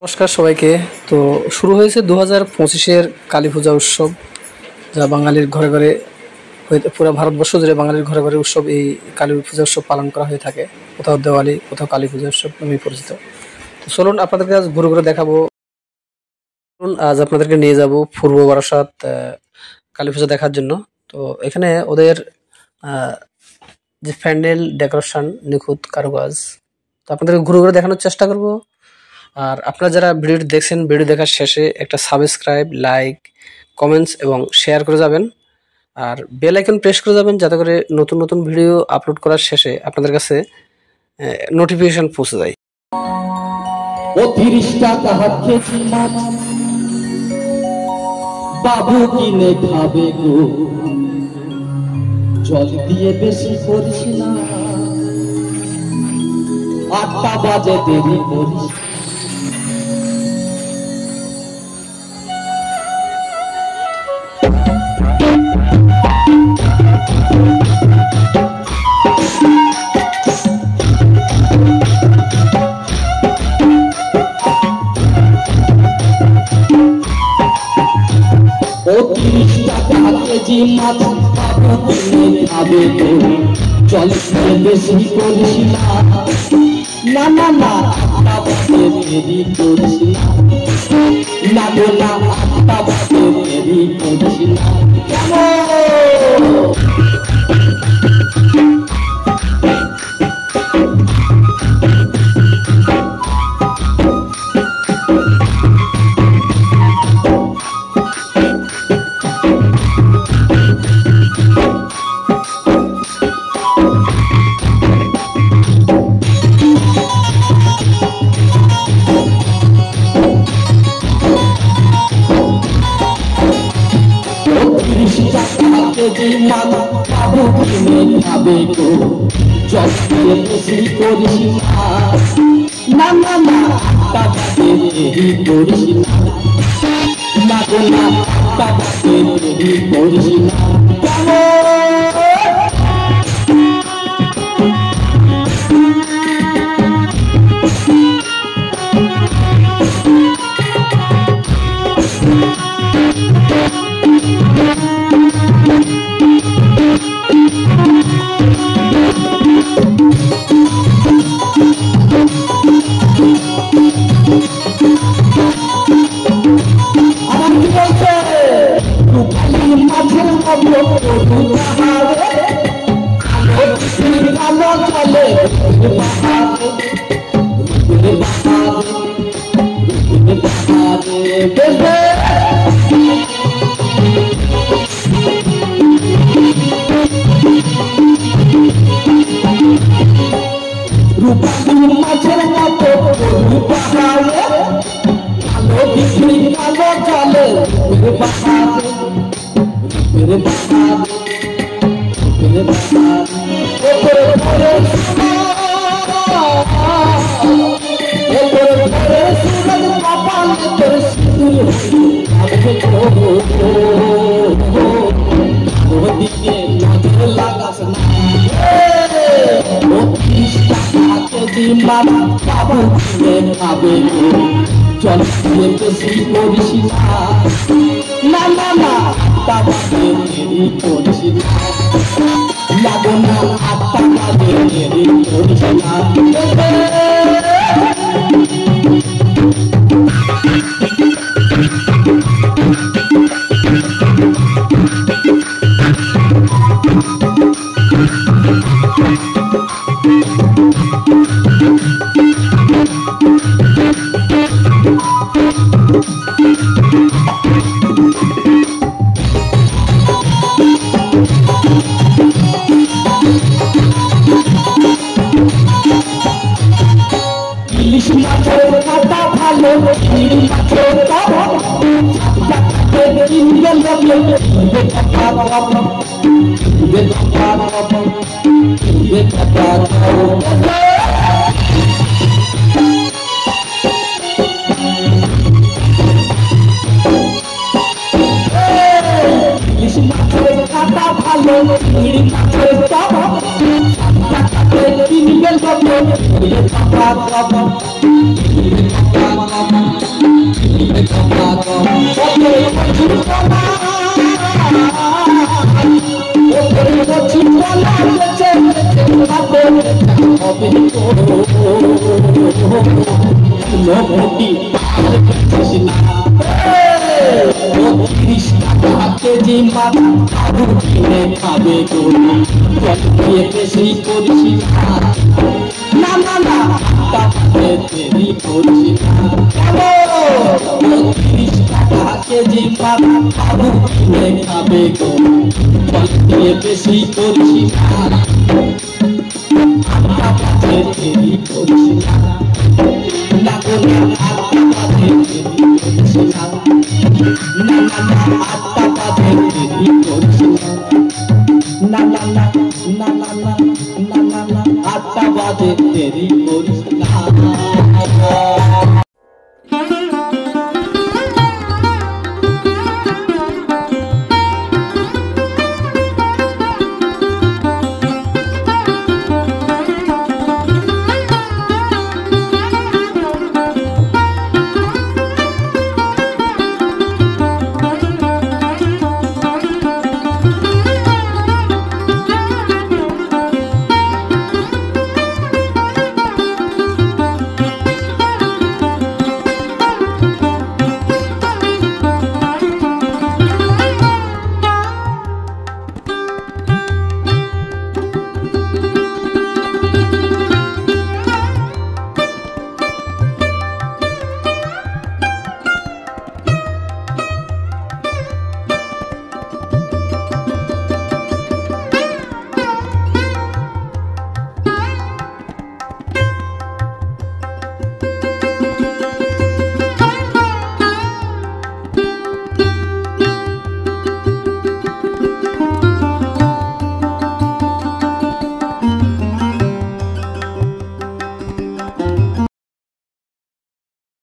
নমস্কার সবাইকে। তো শুরু হয়েছে 2025-এর কালী পূজা উৎসব, যা বাঙালির ঘরে ঘরে পুরো ভারতবর্ষ জুড়ে বাঙালির ঘরে ঘরে উৎসব। এই কালী পূজা উৎসব পালন করা হয়ে থাকে, কোথাও দেওয়ালি, কোথাও কালী পূজা উৎসব নামে পরিচিত। তো চলুন আপনাদেরকে আজ ঘুরে ঘুরে দেখাবো। আজ আপনাদেরকে নিয়ে যাব পূর্ব বারাসাত কালী পূজা দেখার জন্য। তো এখানে ওদের যে প্যান্ডেল ডেকোরেশন নিখুঁত কারুকাজ, তো আপনাদেরকে ঘুরে ঘুরে দেখানোর চেষ্টা করব। আর আপনারা যারা ভিডিওটি দেখছেন, ভিডিও দেখার শেষে একটা সাবস্ক্রাইব, লাইক, কমেন্টস এবং শেয়ার করে যাবেন। আর বেল আইকন প্রেস করে যাবেন, যাতে করে নতুন নতুন ভিডিও আপলোড করার শেষে আপনাদের কাছে নোটিফিকেশন পৌঁছে যায়। বাবু কিনে খাবে গো, জল দিয়ে বেশি করিস না, 8টা বাজে দেরি করিস। ও 30 টাকা কেজি মাছ বাবু কিনে খাবে গো, জল দিয়ে বেশি করিস না, না না না 8টা বাজে দেরি করিস না, না গো না 8টা বাজে দেরি করিস না। বাবু কিনে খাবে গো, জল দিয়ে বেশি করিস না, না না 8টা বাজে দেরি করিস না, না গো না 8টা বাজে দেরি করিস না। মাছের মতো পাহাড়ে আলো বিক্রি কালো চলে, লাগাস না বাবু কিনে খাবে গো, জল দিয়ে বেশি করিস না, না না 8টা বাজে দেরি করিস না, লাগো না 8টা বাজে দেরি করিস না। ইলিশ মাছের কাটা ভালো, চিংড়ি মাছের কাটা কিনবে লাগলে ইলিশ মাছের কাটা ভালো, চিংড়ি মাছের কাটা কিনবে লাগলে ঘটি আর পেছিস না 30 টাকা কেজি মাছ আলু কিনে খাবে গরু জল দিয়ে বেশি করিস না না না টাকাতে দেরি করিস না 30 টাকা কেজি মাছ আলু কিনে খাবে গরু জল দিয়ে বেশি করিস না টাকাতে দেরি করিস না